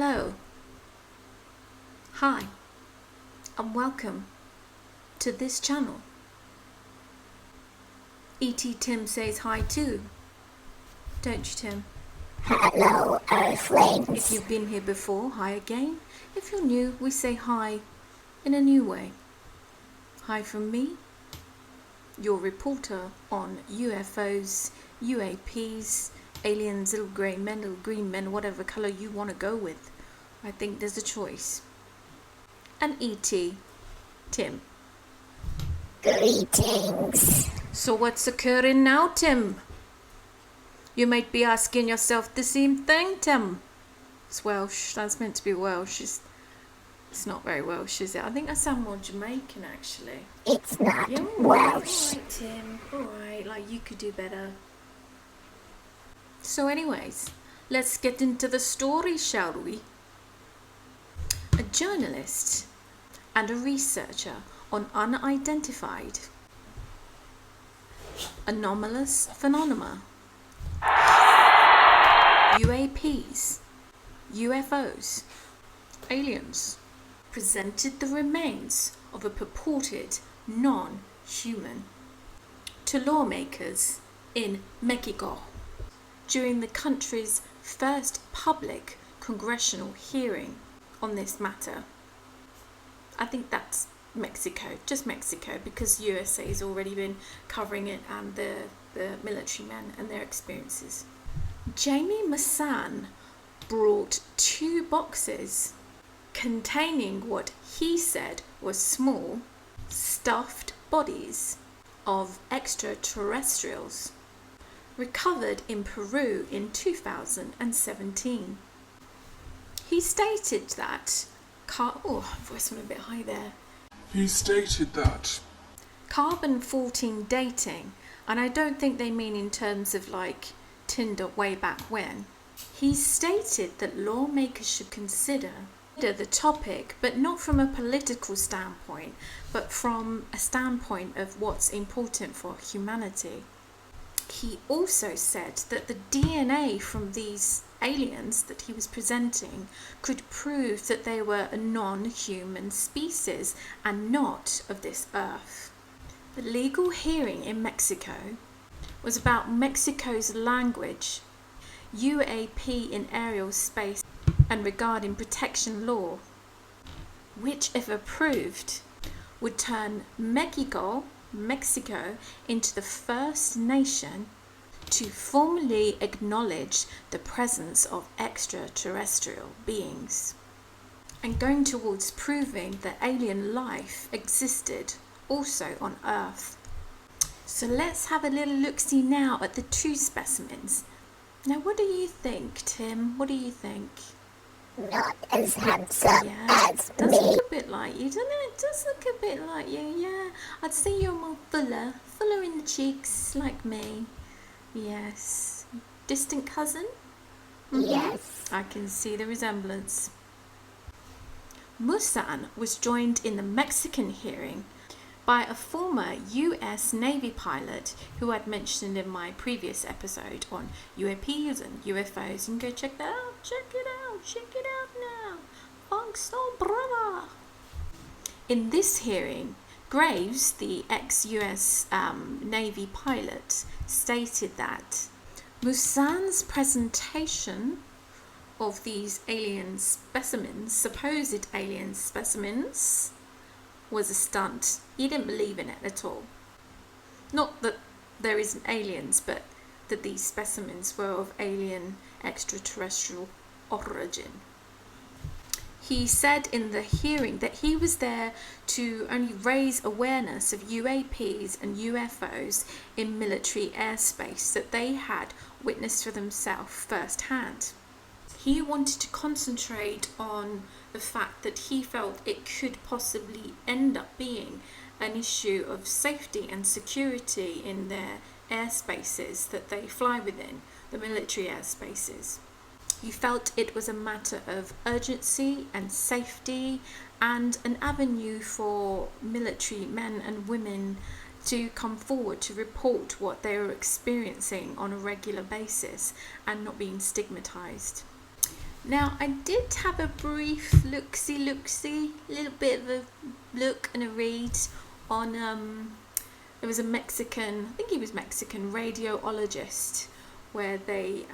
Hello, hi, and welcome to this channel. E.T. Tim says hi too, don't you, Tim? Hello, Earthlings. If you've been here before, hi again. If you're new, we say hi in a new way. Hi from me, your reporter on UFOs, UAPs, aliens, little grey men, little green men, whatever colour you want to go with. I think there's a choice. And E.T. Tim. Greetings. So what's occurring now, Tim? You might be asking yourself the same thing, Tim. It's Welsh. That's meant to be Welsh. It's not very Welsh, is it? I think I sound more Jamaican, actually. It's not Yeah, Welsh. alright, Tim. Alright, like you could do better. So anyways, let's get into the story, shall we? A journalist and a researcher on unidentified anomalous phenomena, UAPs, UFOs, aliens, presented the remains of a purported non-human to lawmakers in Mexico during the country's first public congressional hearing on this matter. I think that's Mexico, just Mexico, because USA has already been covering it, and the military men and their experiences. Jamie Maussan brought 2 boxes containing what he said were small, stuffed bodies of extraterrestrials recovered in Peru in 2017. He stated that voice went a bit high there. He stated that Carbon-14 dating, and I don't think they mean in terms of like Tinder way back when. He stated that lawmakers should consider the topic, but not from a political standpoint, but from a standpoint of what's important for humanity. He also said that the DNA from these aliens that he was presenting could prove that they were a non-human species and not of this earth. The legal hearing in Mexico was about Mexico's language, UAP in aerial space, and regarding protection law, which, if approved, would turn Mexico into the first nation to formally acknowledge the presence of extraterrestrial beings, and going towards proving that alien life existed also on Earth. So let's have a little look-see now at the 2 specimens. Now, what do you think, Tim? What do you think? Not as handsome as does me. look a bit like you, doesn't it? It does look a bit like you, yeah. I'd say you're more fuller in the cheeks, like me. Yes. Distant cousin? Yes. I can see the resemblance. Maussan was joined in the Mexican hearing by a former US Navy pilot who I'd mentioned in my previous episode on UAPs and UFOs. You can go check that out, check it out now. Thanks, so brother. In this hearing, Graves, the ex-US Navy pilot, stated that Maussan's presentation of these alien specimens, supposed alien specimens, was a stunt. He didn't believe in it at all. Not that there isn't aliens, but that these specimens were of alien extraterrestrial origin. He said in the hearing that he was there to only raise awareness of UAPs and UFOs in military airspace that they had witnessed for themselves firsthand. He wanted to concentrate on the fact that he felt it could possibly end up being an issue of safety and security in their airspaces that they fly within, the military airspaces. He felt it was a matter of urgency and safety, and an avenue for military men and women to come forward to report what they were experiencing on a regular basis and not being stigmatized. Now, I did have a brief look-see, a little bit of a look and a read on, there was a Mexican, I think he was Mexican, radiologist, where they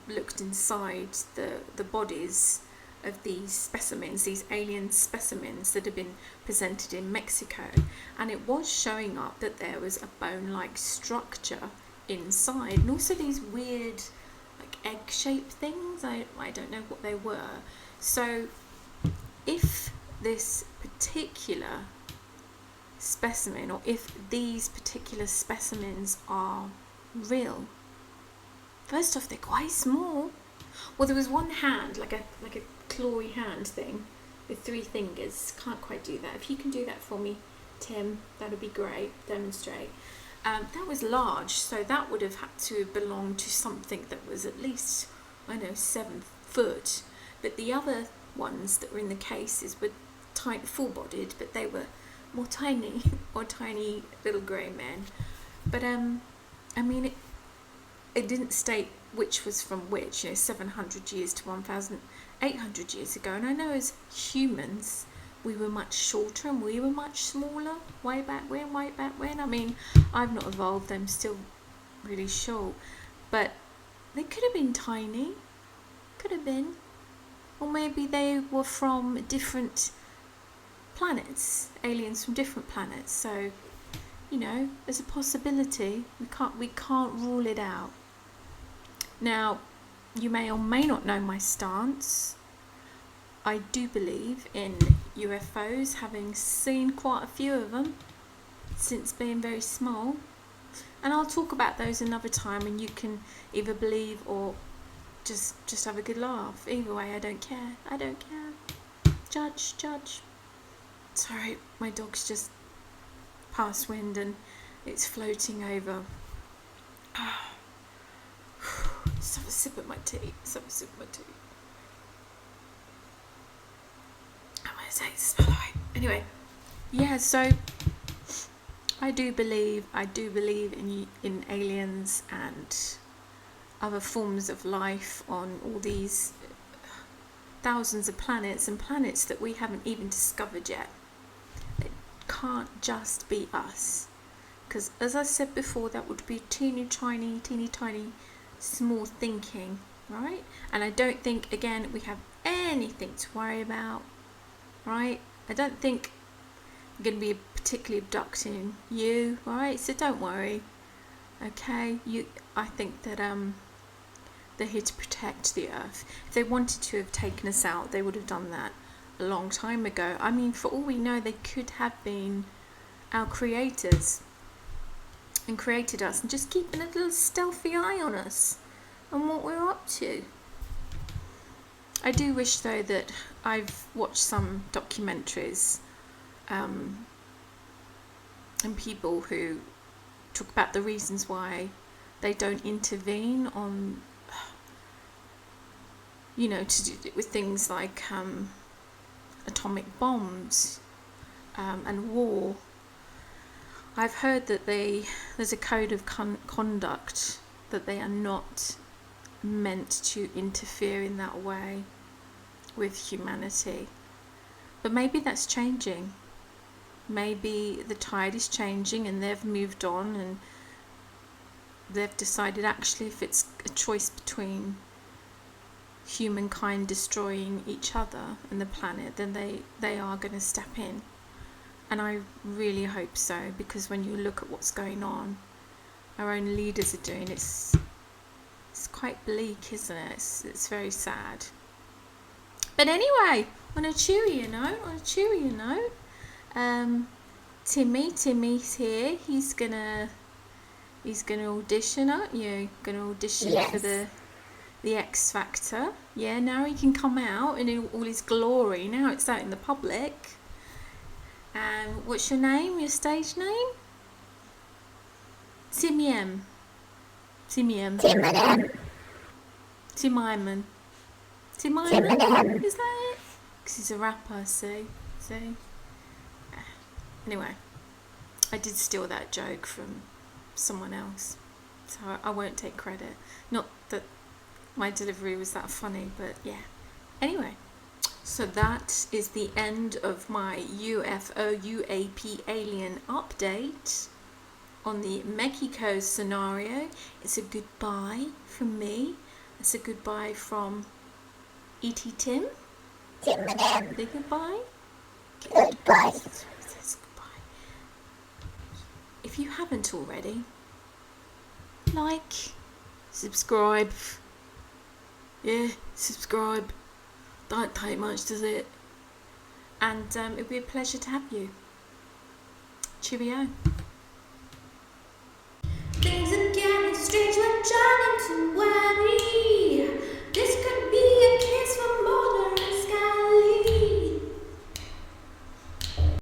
looked inside the bodies of these specimens, these alien specimens that had been presented in Mexico, and it was showing up that there was a bone-like structure inside, and also these weird like egg-shaped things. I don't know what they were. So if this particular specimen, or if these particular specimens are real, first off, they're quite small. Well, there was one hand, like a clawy hand thing with 3 fingers. Can't quite do that. If you can do that for me, Tim, that would be great. Demonstrate. That was large, so that would have had to belong to something that was at least, 7 foot. But the other ones that were in the cases were tiny, full-bodied, but they were more tiny little grey men. But it didn't state which was from which, 700 years to 1,800 years ago. And I know as humans, we were much shorter and we were much smaller way back when. I mean, I've not evolved, I'm still really short. But they could have been tiny. Could have been. Or maybe they were from different planets, aliens from different planets. So, there's a possibility. We can't rule it out. Now, you may or may not know my stance. I do believe in UFOs, having seen quite a few of them since being very small. And I'll talk about those another time, and you can either believe or just have a good laugh. Either way, I don't care. Judge. Sorry, my dog's just past wind and it's floating over. Just have a sip of my tea. I'm going to say it's not right. Anyway, yeah, so I do believe in aliens and other forms of life on all these thousands of planets, and planets that we haven't even discovered yet. It can't just be us, because as I said before, that would be teeny tiny small thinking, right? And I don't think, again, we have anything to worry about, right? I don't think I'm going to be particularly abducting you, right? So don't worry, okay? I think that they're here to protect the Earth. If they wanted to have taken us out, they would have done that a long time ago. I mean, for all we know, they could have been our creators and created us and just keeping a little stealthy eye on us and what we're up to. I do wish, though, that I've watched some documentaries and people who talk about the reasons why they don't intervene on, to do with things like atomic bombs and war. I've heard that there's a code of conduct that they are not meant to interfere in that way with humanity. But maybe that's changing. Maybe the tide is changing and they've moved on and they've decided, actually, if it's a choice between humankind destroying each other and the planet, then they are going to step in. And I really hope so, because when you look at what's going on, our own leaders are doing, it's quite bleak, isn't it? It's very sad. But anyway, on a cheerier note, Timmy's here. He's gonna audition, aren't you? Gonna audition for the X Factor. Yeah, now he can come out in all his glory. Now it's out in the public. What's your name? Your stage name? Timmy. Is that it? Because he's a rapper, see? Anyway, I did steal that joke from someone else, so I won't take credit. Not that my delivery was that funny, but yeah, Anyway, so that is the end of my UFO UAP alien update on the Mexico scenario. It's a goodbye from me. It's a goodbye from E.T. Tim. Tim and M. Say goodbye. Goodbye. Says goodbye. If you haven't already, like, subscribe. Yeah, subscribe. Don't take much, does it? And it'd be a pleasure to have you. Cheerio.